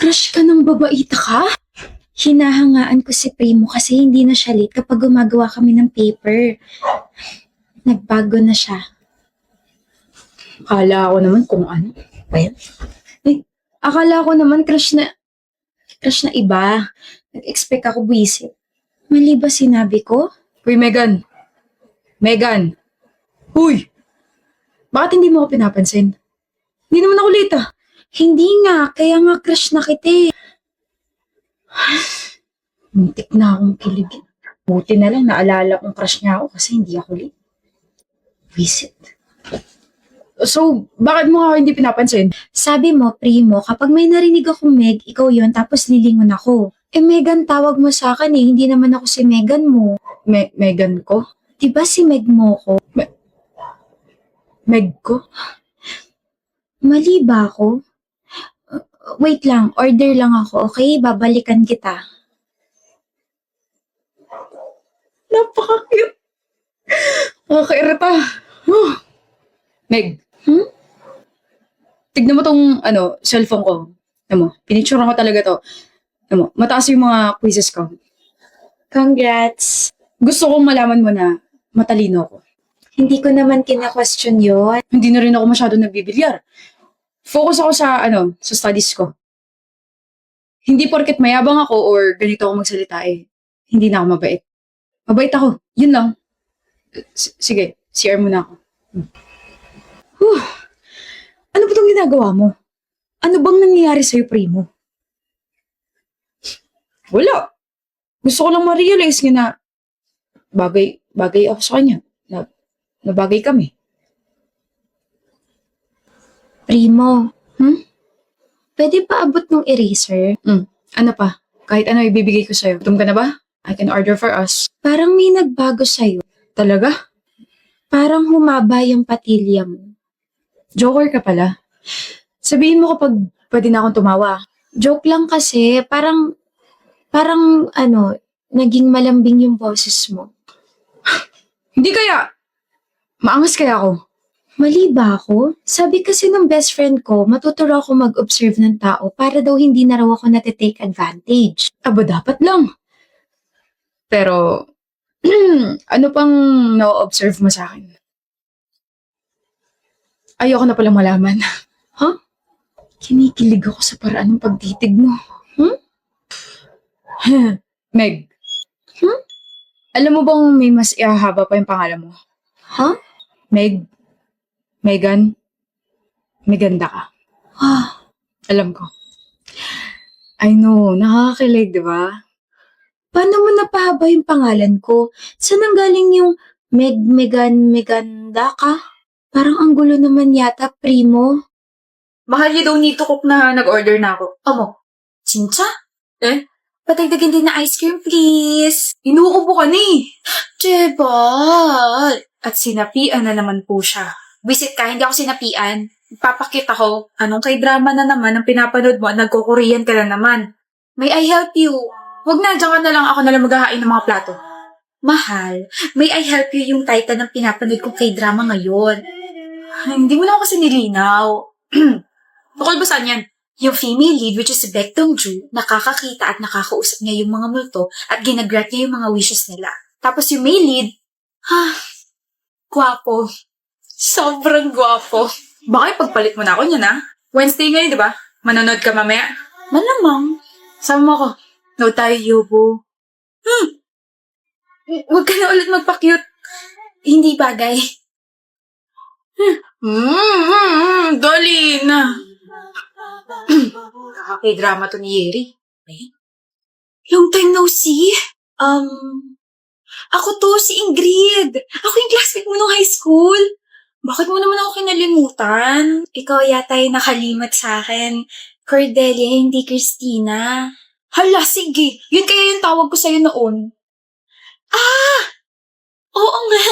Crush ka ng babaita ka? Hinahangaan ko si Primo kasi hindi na siya late kapag gumagawa kami ng paper. Nagbago na siya. Akala ko naman kung ano. Well, Akala ko naman crush na iba. Nag-expect ako buwisit. Mali ba sinabi ko? Uy, Megan. Megan. Uy! Bakit hindi mo ako pinapansin? Hindi naman ako late ah. Hindi nga, kaya nga crush na kita eh. Muntik na akong kiligin. Buti na lang naalala kong crush niya ako kasi hindi ako late. Visit. So, bakit mo ako hindi pinapansin? Sabi mo, Primo, kapag may narinig akong Meg, ikaw yon tapos lilingon ako. Megan, tawag mo sa akin eh. Hindi naman ako si Megan mo. Megan ko? Diba si Meg mo ko? Meg ko? Mali ba ako? Wait lang, order lang ako, okay? Babalikan kita. Napaka-cute. Nakaka-irita. Meg. Tignan mo tong, cellphone ko. Pinicturean ko talaga to. Mataas yung mga quizzes ko. Congrats! Gusto kong malaman mo na matalino ako. Hindi ko naman kina-question yun. Hindi na rin ako masyado nagbibilyar. Focus ako sa studies ko. Hindi porket mayabang ako or ganito ako magsalita hindi na ako mabait. Mabait ako. Yun lang. Sige, CR muna ako. Ano ba itong ginagawa mo? Ano bang nangyayari sa'yo, Primo? Wala. Gusto ko lang ma-realize nga na bagay ako sa kanya. Na bagay kami. Primo, pwede pa abot ng eraser? Ano pa? Kahit ano ibibigay ko sa'yo. Gutom ka na ba? I can order for us. Parang may nagbago sa'yo. Talaga? Parang humaba yung patilya mo. Joker ka pala. Sabihin mo kapag pwede na akong tumawa. Joke lang kasi, parang naging malambing yung boses mo. Hindi kaya. Maangas kaya ako. Mali ba ako? Sabi kasi ng best friend ko, matuturo ako mag-observe ng tao para daw hindi na raw ako natitake advantage. Aba, dapat lang. Pero, ano pang na-observe mo sa akin? Ayoko na palang malaman. Huh? Kinikilig ako sa paraan ng pagtitig mo. Meg. Alam mo bang may mas ihahaba pa yung pangalan mo? Huh? Meg. Megan. Meganda ka. Alam ko. I know, nakakakilig, di ba? Paano mo napahaba yung pangalan ko? Saan ang galing yung Meganda ka? Parang ang gulo naman yata, Primo. Mahal you don't need to cook na nag-order na ako. Amo, Chincha? Eh? Patagdagan din na ice cream, please. Inuubo ka ni. Jebal! At sinapian na naman po siya. Visit ka, hindi ako sinapian. Papakit ako. Anong kay drama na naman ang pinapanood mo at nagko-Korean ka na naman. May I help you? Huwag na, dyan ka na lang. Ako na lang maghahain ng mga plato. Mahal, may I help you yung title ng pinapanood kong K-drama ngayon. Hindi mo na ako kasi nilinaw. Tukol ba saan yan? Yung female lead, which is si Baek Dong-ju, nakakakita at nakakausap niya yung mga multo at ginagrat niya yung mga wishes nila. Tapos yung male lead, gwapo. Sobrang gwapo. Baka ipagpalit mo na ako niyan, ha? Wednesday ngayon, di ba? Manonood ka mamaya. Malamang. Sama mo ako. No tayo, Yobo. Huwag ka na ulit magpa-cute. Hindi bagay. Dali na. Nakaka-drama to ni Yeri. Long time no see. Ako to, si Ingrid. Ako yung classmate mo nung high school. Bakit mo naman ako kinalimutan? Ikaw yata yung nakalimot sa akin. Cordelia, hindi Christina. Hala, sige. Yun kaya yung tawag ko sa'yo noon. Oo nga.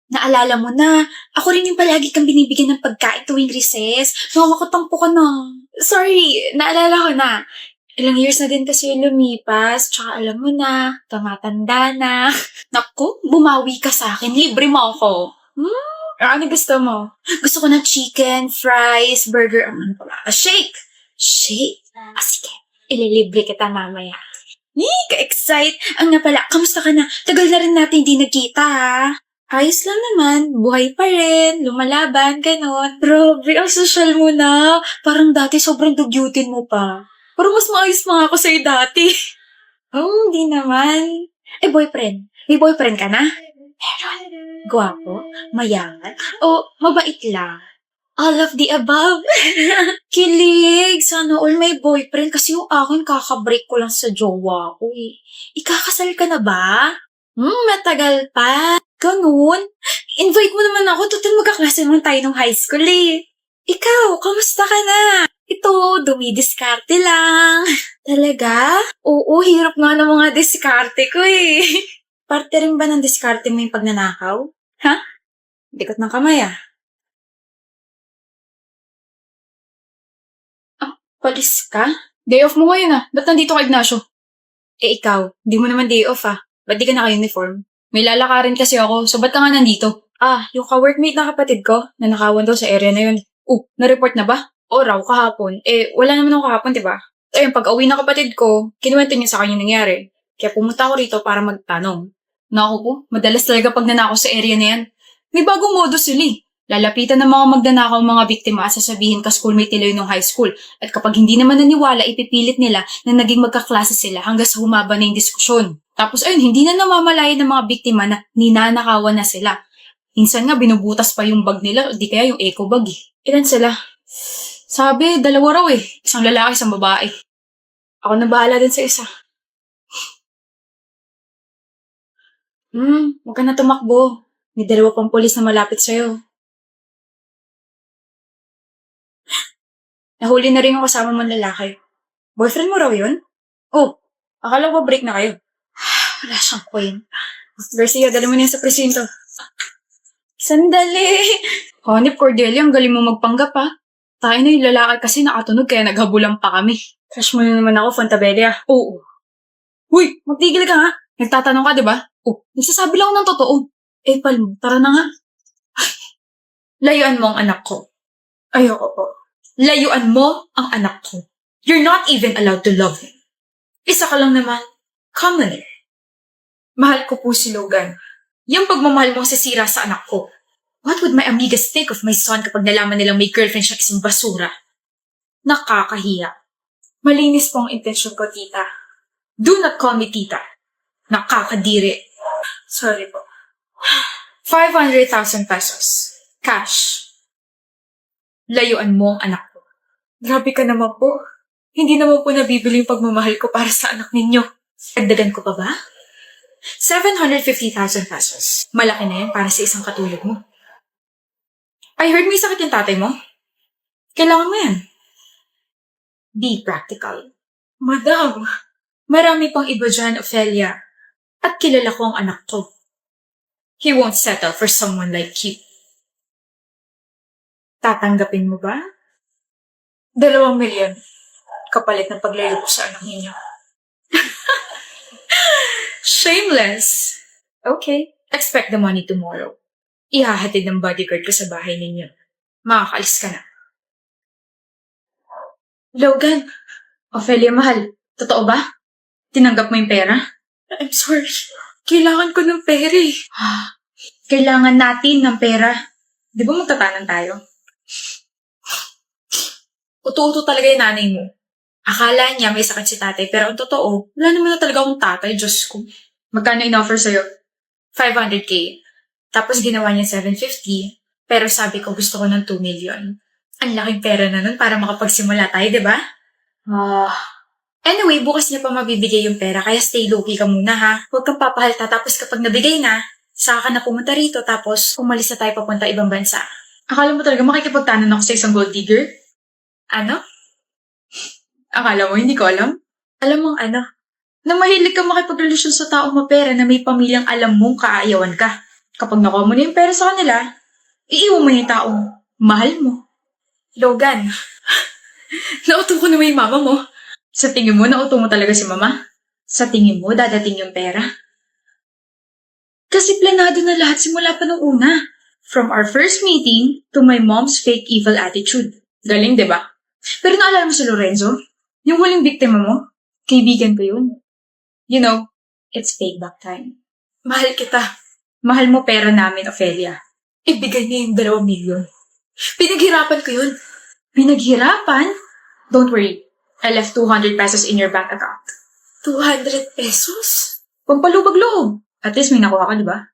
Naalala mo na, ako rin yung palagi kang binibigyan ng pagkain tuwing recess. Nakakatampo ka na. Sorry, naalala ko na. Ilang years na din kasi yung lumipas, tsaka alam mo na, tumatanda na. Naku, bumawi ka sa akin. Libre mo ako. Ano gusto mo? Gusto ko ng chicken, fries, burger, ano pa ba? A shake. Shake? Sige, ililibre kita mamaya. Ka-excite! Ang nga pala, kamusta ka na? Tagal na rin natin hindi nagkita, ha? Ayos lang naman, buhay pa rin, lumalaban, ganon. Grabe, ang social mo na. Parang dati sobrang dugyutin mo pa. Pero mas maayos pa nga ako sa'yo dati. Hindi naman. Boyfriend. May boyfriend ka na? Meron. Gwapo? Mayaman? O mabait lang? All of the above. Kilig! Sana all may boyfriend kasi yung akin kakabreak ko lang sa jowa ko eh. Ikakasal ka na ba? Matagal pa. Ganun. Invite mo naman ako. Total magkaklase naman tayo nung high school eh. Ikaw, kamusta ka na? Ito, dumidiskarte lang. Talaga? Oo, hirap nga ng mga diskarte ko eh. Parte rin ba ng diskarte mo yung pagnanakaw? Ha? Dikot ng kamay ah. Palis ka? Day off mo ngayon Ba't nandito ka, Ignacio? Ikaw, di mo naman day off ah. Ba't di ka naka-uniform? May lalakarin kasi ako, so ba't ka nga nandito? Yung ka-workmate na kapatid ko, nanakawan daw sa area na yun. Na-report na ba? O raw, kahapon. Wala naman ako kahapon, diba? Ayun, pag-uwi ng kapatid ko, kinuwento niya sa kanya nangyari. Kaya pumunta ako rito para magtanong. Naku po, madalas talaga pag nanakaw sa area na yan. May bagong modus sila Lalapitan ng mga magnanakaw mga biktima at sasabihin ka schoolmate nila yun nung high school. At kapag hindi naman naniwala, ipipilit nila na naging magkaklase sila hanggang sa humaba na yung diskusyon. Tapos ayun, hindi na namamalayan ng mga biktima na ninanakawan na sila. Minsan nga, binubutas pa yung bag nila o di kaya yung eco bag Ilan sila? Sabi, 2 raw Isang lalaki, isang babae. Ako na bahala din sa isa. Huwag ka na tumakbo. May 2 pang polis na malapit sa'yo. Nahuli na rin yung kasama mong lalaki. Boyfriend mo raw yun? Akala ko break na kayo. Wala siyang kwenta. Garcia, dala mo na yan sa presinto. Sandali! Hanip, Cordelia, ang galing mo magpanggap Tayo na yung lalaki kasi nakatunog kaya naghabulan pa kami. Crush mo na naman ako, Fontabella. Oo. Uy, magtigil ka nga. Nagtatanong ka, di ba? Nagsasabi lang ako ng totoo. Palmo, tara na nga. Layuan mo ang anak ko. Ayoko po. Layuan mo ang anak ko. You're not even allowed to love him. Isa ka lang naman. Commoner. Mahal ko po si Logan. Yung pagmamahal mo sisira sa anak ko. What would my amigas think of my son kapag nalaman nilang may girlfriend siya kasing basura? Nakakahiya. Malinis po ang intensyon ko, tita. Do not call me tita. Nakakadiri. Sorry po. 500,000 pesos. Cash. Layuan mo ang anak ko. Grabe ka naman po. Hindi naman po nabibili yung pagmamahal ko para sa anak ninyo. Dagdagan ko pa ba? 750,000 pesos. Malaki na yan para sa isang katulad mo. I heard may sakit yung tatay mo. Kailangan mo yan. Be practical. Madam, marami pang iba dyan, Ophelia. At kilala ko ang anak ko. He won't settle for someone like you. Tatanggapin mo ba? 2 milyon. Kapalit ng paglayo ko sa anak ninyo. Shameless. Okay. Expect the money tomorrow. Ihahatid ng bodyguard ko sa bahay ninyo. Makakaalis ka na. Logan. Ophelia, mahal. Totoo ba? Tinanggap mo yung pera? I'm sorry. Kailangan ko ng pera Kailangan natin ng pera. Di ba magtatanan tayo? Uto-uto talaga yung nanay mo. Akala niya may sakit si tatay, pero ang totoo, wala naman na talaga akong tatay, Diyos ko. Magkano in-offer sa'yo? 500K. Tapos ginawa niya 750, pero sabi ko gusto ko ng 2 million. Ang laking pera na nun para makapagsimula tayo, di ba? Anyway, bukas niya pa mabibigay yung pera, kaya stay low-key ka muna ha. Huwag kang papahalta, tapos kapag nabigay na, saka ka na pumunta rito, tapos umalis na tayo papunta ibang bansa. Akala mo talaga makikipagtanan ako sa isang gold digger? Ano? Akala mo, hindi ko alam? Alam mong ano? Na mahilig ka makipagrelasyon sa taong mapera na may pamilyang alam mong kaaayawan ka. Kapag nakuha mo na yung pera sa kanila, iiwan mo yung taong mahal mo. Logan, nauto ko naman yung mama mo. Sa tingin mo, nauto mo talaga si mama? Sa tingin mo, dadating yung pera? Kasi planado na lahat simula pa nung una. From our first meeting to my mom's fake evil attitude. Galing, di ba? Pero naalala mo si Lorenzo? Yung huling biktima mo, kaibigan ko yun. You know, it's payback time. Mahal kita. Mahal mo pera namin, Ophelia. Ibigay niya yung 2 milyon. Pinaghirapan ko yun. Pinaghirapan? Don't worry. I left 200 pesos in your bank account. 200 pesos? Pampalubag loob. At least may nakuha ka, di ba?